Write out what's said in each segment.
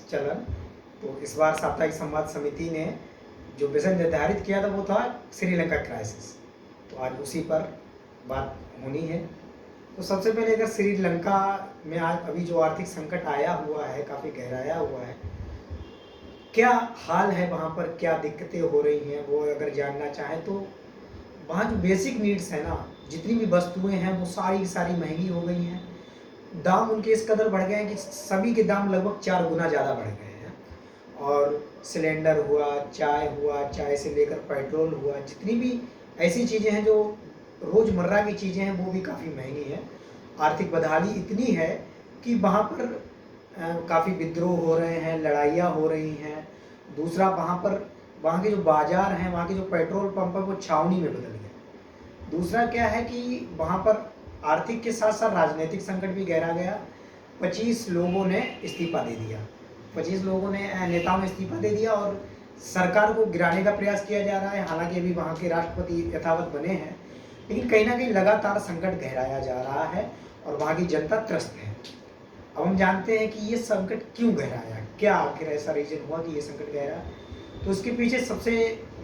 चलन। तो इस बार साप्ताहिक संवाद समिति ने जो विषय निर्धारित किया था वो था श्रीलंका क्राइसिस। तो आज उसी पर बात होनी है। तो सबसे पहले अगर श्रीलंका में आज अभी जो आर्थिक संकट आया हुआ है, काफ़ी गहराया हुआ है, क्या हाल है वहाँ पर, क्या दिक्कतें हो रही हैं, वो अगर जानना चाहें तो वहाँ जो बेसिक नीड्स है ना, जितनी भी वस्तुएं हैं वो सारी की सारी महंगी हो गई हैं। दाम उनके इस कदर बढ़ गए हैं कि सभी के दाम लगभग 4 गुना ज़्यादा बढ़ गए हैं। और सिलेंडर हुआ, चाय से लेकर पेट्रोल हुआ, जितनी भी ऐसी चीज़ें हैं जो रोज़मर्रा की चीज़ें हैं वो भी काफ़ी महंगी हैं। आर्थिक बदहाली इतनी है कि वहाँ पर काफ़ी विद्रोह हो रहे हैं, लड़ाइयाँ हो रही हैं। दूसरा वहाँ के जो बाज़ार हैं, वहाँ के जो पेट्रोल पंप है वो छावनी में बदल गए। दूसरा क्या है कि वहाँ पर आर्थिक के साथ साथ राजनीतिक संकट भी गहरा गया। 25 लोगों ने इस्तीफा दे दिया, 25 लोगों ने नेताओं ने इस्तीफा दे दिया और सरकार को गिराने का प्रयास किया जा रहा है। हालांकि अभी वहाँ के राष्ट्रपति यथावत बने हैं, लेकिन कहीं ना कहीं लगातार संकट गहराया जा रहा है और वहाँ की जनता त्रस्त है। अब हम जानते हैं कि ये संकट क्यों गहराया, क्या आखिर ऐसा रीजन हुआ कि ये संकट गहरा। तो इसके पीछे सबसे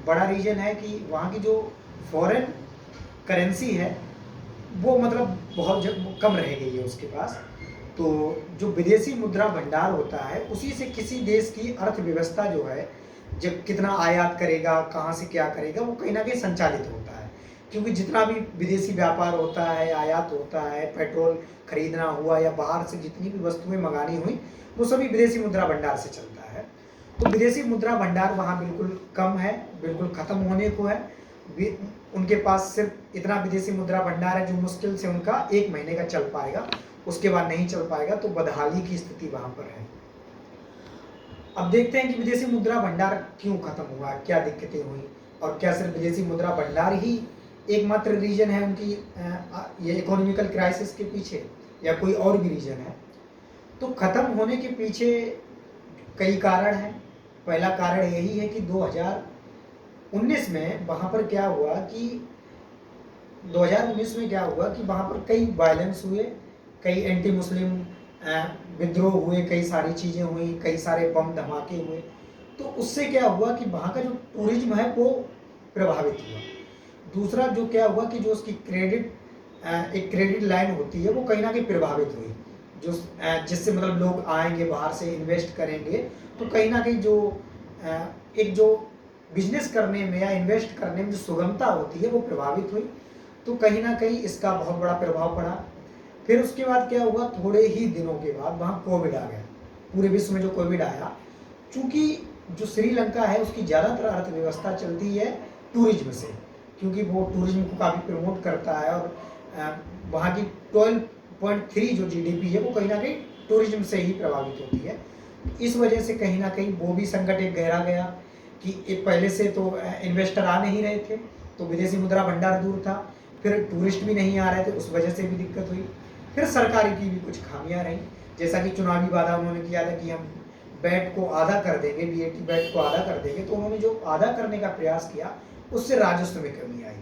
बड़ा रीजन है कि वहाँ की जो फॉरेन करेंसी है वो मतलब बहुत कम रह गई है उसके पास। तो जो विदेशी मुद्रा भंडार होता है उसी से किसी देश की अर्थव्यवस्था जो है, जब कितना आयात करेगा, कहाँ से क्या करेगा, वो कहीं ना कहीं संचालित होता है। क्योंकि जितना भी विदेशी व्यापार होता है, आयात होता है, पेट्रोल खरीदना हुआ या बाहर से जितनी भी वस्तुएं मंगानी हुई, वो सभी विदेशी मुद्रा भंडार से चलता है। तो विदेशी मुद्रा भंडार वहाँ बिल्कुल कम है, बिल्कुल ख़त्म होने को है। उनके पास सिर्फ इतना विदेशी मुद्रा भंडार है जो मुश्किल से उनका 1 महीने का चल पाएगा, उसके बाद नहीं चल पाएगा। तो बदहाली की स्थिति वहाँ पर है। अब देखते हैं कि विदेशी मुद्रा भंडार क्यों खत्म हुआ, क्या दिक्कतें हुई, और क्या सिर्फ विदेशी मुद्रा भंडार ही एकमात्र रीजन है उनकी ये इकोनॉमिकल क्राइसिस के पीछे, या कोई और भी रीजन है। तो खत्म होने के पीछे कई कारण हैं। पहला कारण यही है कि 2019 में वहाँ पर क्या हुआ कि 2019 में क्या हुआ कि वहाँ पर कई वायलेंस हुए, कई एंटी मुस्लिम विद्रोह हुए, कई सारी चीज़ें हुई, कई सारे बम धमाके हुए। तो उससे क्या हुआ कि वहाँ का जो टूरिज्म है वो प्रभावित हुआ। दूसरा जो क्या हुआ कि जो उसकी एक क्रेडिट लाइन होती है वो कहीं ना कहीं प्रभावित हुई, जो जिससे मतलब लोग आएंगे बाहर से, इन्वेस्ट करेंगे, तो कहीं ना कहीं जो एक जो बिजनेस करने में या इन्वेस्ट करने में जो सुगमता होती है वो प्रभावित हुई। तो कहीं ना कहीं इसका बहुत बड़ा प्रभाव पड़ा। फिर उसके बाद क्या हुआ, थोड़े ही दिनों के बाद वहाँ कोविड आ गया। पूरे विश्व में जो कोविड आया, चूँकि जो श्रीलंका है उसकी ज़्यादातर अर्थव्यवस्था चलती है टूरिज्म से, क्योंकि वो टूरिज्म को काफ़ी प्रमोट करता है। और वहाँ की 12.3 जो जीडीपी है वो कहीं ना कहीं टूरिज्म से ही प्रभावित होती है। इस वजह से कहीं ना कहीं वो भी संकट एक गहरा गया कि एक पहले से तो इन्वेस्टर आ नहीं रहे थे, तो विदेशी मुद्रा भंडार दूर था, फिर टूरिस्ट भी नहीं आ रहे थे, उस वजह से भी दिक्कत हुई। फिर सरकार की भी कुछ खामियां रहीं, जैसा कि चुनावी वादा उन्होंने किया था कि हम वैट को आधा कर देंगे, वीएटी वैट को आधा कर देंगे। तो उन्होंने जो आधा करने का प्रयास किया उससे राजस्व में कमी आई।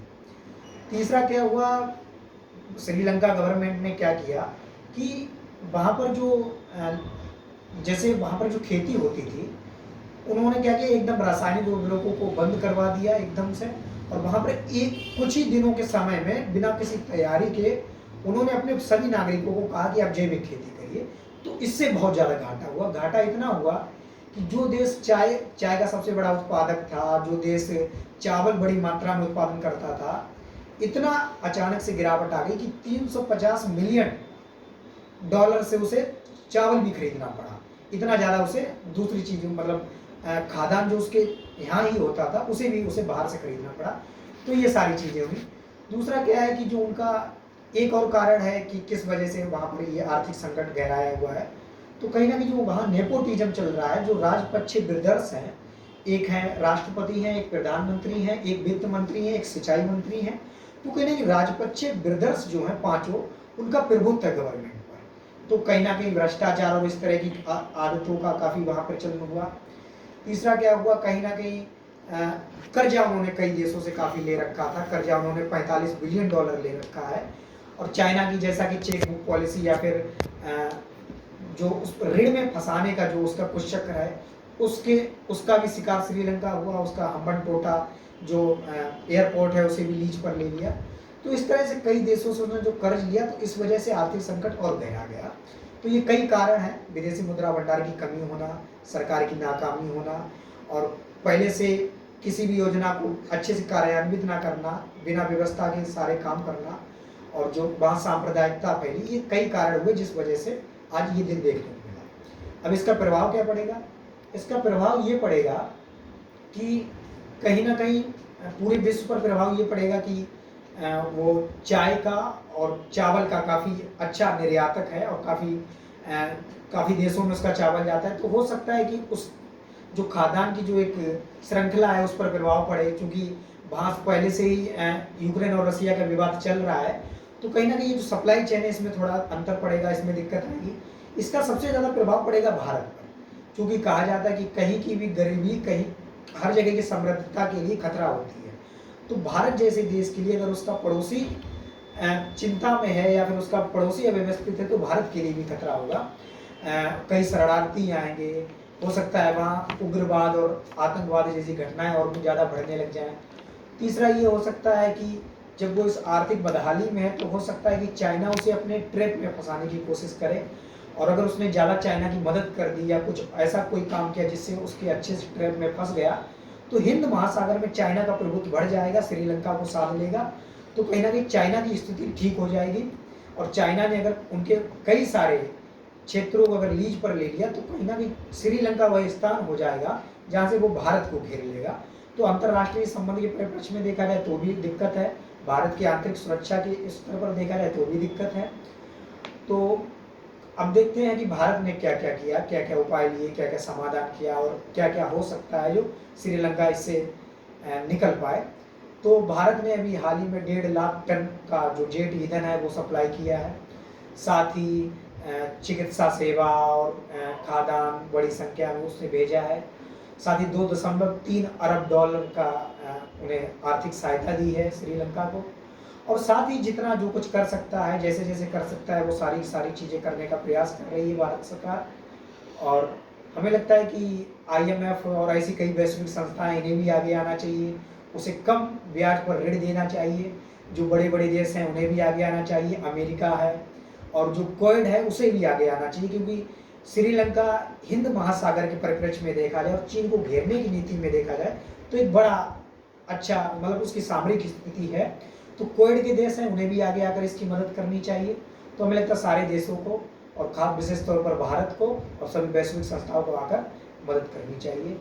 तीसरा क्या हुआ, श्रीलंका गवर्नमेंट ने क्या किया कि वहाँ पर जैसे वहाँ पर जो खेती होती थी, उन्होंने क्या किया, एकदम रासायनिक उर्वरकों को बंद करवा दिया एकदम से। और वहाँ पर कुछ ही दिनों के समय में बिना किसी तैयारी के उन्होंने अपने सभी नागरिकों को कहा कि आप जैविक खेती करिए। तो इससे बहुत ज़्यादा घाटा हुआ। घाटा इतना हुआ कि जो देश चाय का सबसे बड़ा उत्पादक था, जो देश चावल बड़ी मात्रा में उत्पादन करता था, इतना अचानक से गिरावट आ गई कि $350 मिलियन से उसे चावल भी खरीदना पड़ा। इतना ज़्यादा उसे दूसरी चीज़ों मतलब खाद्यान्न जो उसके यहाँ ही होता था उसे बाहर से खरीदना पड़ा। तो ये सारी चीज़ें हुई। दूसरा क्या है कि जो उनका एक और कारण है कि किस वजह से वहाँ पर ये आर्थिक संकट गहराया हुआ है, तो कहीं ना कहीं जो वहाँ नेपोटिज्म चल रहा है, जो राजपक्षे ब्रदर्स हैं, एक है राष्ट्रपति हैं, एक प्रधानमंत्री हैं, एक वित्त मंत्री हैं, एक सिंचाई मंत्री हैं। तो कहीं ना कहीं राजपक्षे ब्रदर्स जो हैं पांचों, उनका प्रभुत्व है गवर्नमेंट पर। तो कहीं ना कहीं भ्रष्टाचार और इस तरह की आदतों का काफ़ी वहाँ पर चलन हुआ। तीसरा क्या हुआ, कहीं ना कहीं कर्जा उन्होंने कई देशों से काफ़ी ले रखा था। कर्जा उन्होंने $45 बिलियन ले रखा है। और चाइना की जैसा कि चेक बुक पॉलिसी या फिर जो उस ऋण में फंसाने का जो उसका कुचक्र है, उसका भी शिकार श्रीलंका हुआ। उसका हम्बनटोटा जो एयरपोर्ट है उसे भी लीज पर ले लिया। तो इस तरह से कई देशों से उन्होंने जो कर्ज लिया, तो इस वजह से आर्थिक संकट और गहरा गया। तो ये कई कारण हैं, विदेशी मुद्रा भंडार की कमी होना, सरकार की नाकामी होना, और पहले से किसी भी योजना को अच्छे से कार्यान्वित ना करना, बिना व्यवस्था के सारे काम करना, और जो वहाँ सांप्रदायिकता फैली, ये कई कारण हुए जिस वजह से आज ये दिन देखने को मिला। अब इसका प्रभाव क्या पड़ेगा? इसका प्रभाव ये पड़ेगा कि कहीं ना कहीं पूरे विश्व पर प्रभाव ये पड़ेगा कि वो चाय का और चावल का काफ़ी अच्छा निर्यातक है, और काफ़ी देशों में उसका चावल जाता है। तो हो सकता है कि उस जो खाद्यान्न की जो एक श्रृंखला है उस पर प्रभाव पड़े, क्योंकि वहाँ पहले से ही यूक्रेन और रसिया का विवाद चल रहा है। तो कहीं ना कहीं जो सप्लाई चेन है इसमें थोड़ा अंतर पड़ेगा, इसमें दिक्कत आएगी। इसका सबसे ज़्यादा प्रभाव पड़ेगा भारत पर, क्योंकि कहा जाता है कि कहीं की भी गरीबी कहीं हर जगह की समृद्धता के लिए खतरा होती है। तो भारत जैसे देश के लिए अगर उसका पड़ोसी चिंता में है या फिर उसका पड़ोसी अव्यवस्थित है, तो भारत के लिए भी खतरा होगा। कई शरणार्थी आएंगे, हो सकता है वहाँ उग्रवाद और आतंकवाद जैसी घटनाएं और भी ज़्यादा बढ़ने लग जाएं। तीसरा ये हो सकता है कि जब वो इस आर्थिक बदहाली में है, तो हो सकता है कि चाइना उसे अपने ट्रैप में फंसाने की कोशिश करे, और अगर उसने ज़्यादा चाइना की मदद कर दी या कुछ ऐसा कोई काम किया जिससे उसके अच्छे से ट्रैप में फंस गया, तो हिंद महासागर में चाइना का प्रभुत्व बढ़ जाएगा, श्रीलंका को साथ लेगा। तो कहीं ना कहीं चाइना की स्थिति ठीक हो जाएगी, और चाइना ने अगर उनके कई सारे क्षेत्रों को अगर लीज पर ले लिया, तो कहीं ना कहीं श्रीलंका वह स्थान हो जाएगा जहाँ से वो भारत को घेर लेगा। तो अंतर्राष्ट्रीय संबंध के परिप्रेक्ष्य में देखा जाए तो भी दिक्कत है, भारत की आंतरिक सुरक्षा के स्तर पर देखा जाए तो भी दिक्कत है। तो अब देखते हैं कि भारत ने क्या क्या किया, क्या क्या उपाय लिए, क्या क्या समाधान किया, और क्या क्या हो सकता है जो श्रीलंका इससे निकल पाए। तो भारत ने अभी हाल ही में 1.5 लाख टन का जो जेट ईंधन है वो सप्लाई किया है। साथ ही चिकित्सा सेवा और खाद्यान्न बड़ी संख्या में उसने भेजा है। साथ ही $2.3 अरब का उन्हें आर्थिक सहायता दी है श्रीलंका को। और साथ ही जितना जो कुछ कर सकता है, जैसे जैसे कर सकता है, वो सारी चीज़ें करने का प्रयास कर रही है भारत सरकार। और हमें लगता है कि IMF और ऐसी कई वैश्विक संस्थाएं, इन्हें भी आगे आना चाहिए, उसे कम ब्याज पर ऋण देना चाहिए। जो बड़े बड़े देश हैं उन्हें भी आगे आना चाहिए, अमेरिका है, और जो क्वाड है उसे भी आगे आना चाहिए, क्योंकि श्रीलंका हिंद महासागर के परिप्रेक्ष्य में देखा जाए और चीन को घेरने की नीति में देखा जाए तो एक बड़ा अच्छा मतलब उसकी सामरिक स्थिति है। तो क्वाड के देश हैं, उन्हें भी आगे आकर इसकी मदद करनी चाहिए। तो हमें लगता है सारे देशों को, और खास विशेष तौर पर भारत को और सभी वैश्विक संस्थाओं को आकर मदद करनी चाहिए।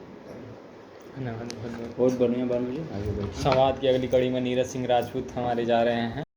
बहुत बढ़िया बात। मुझे संवाद की अगली कड़ी में नीरज सिंह राजपूत हमारे जा रहे हैं।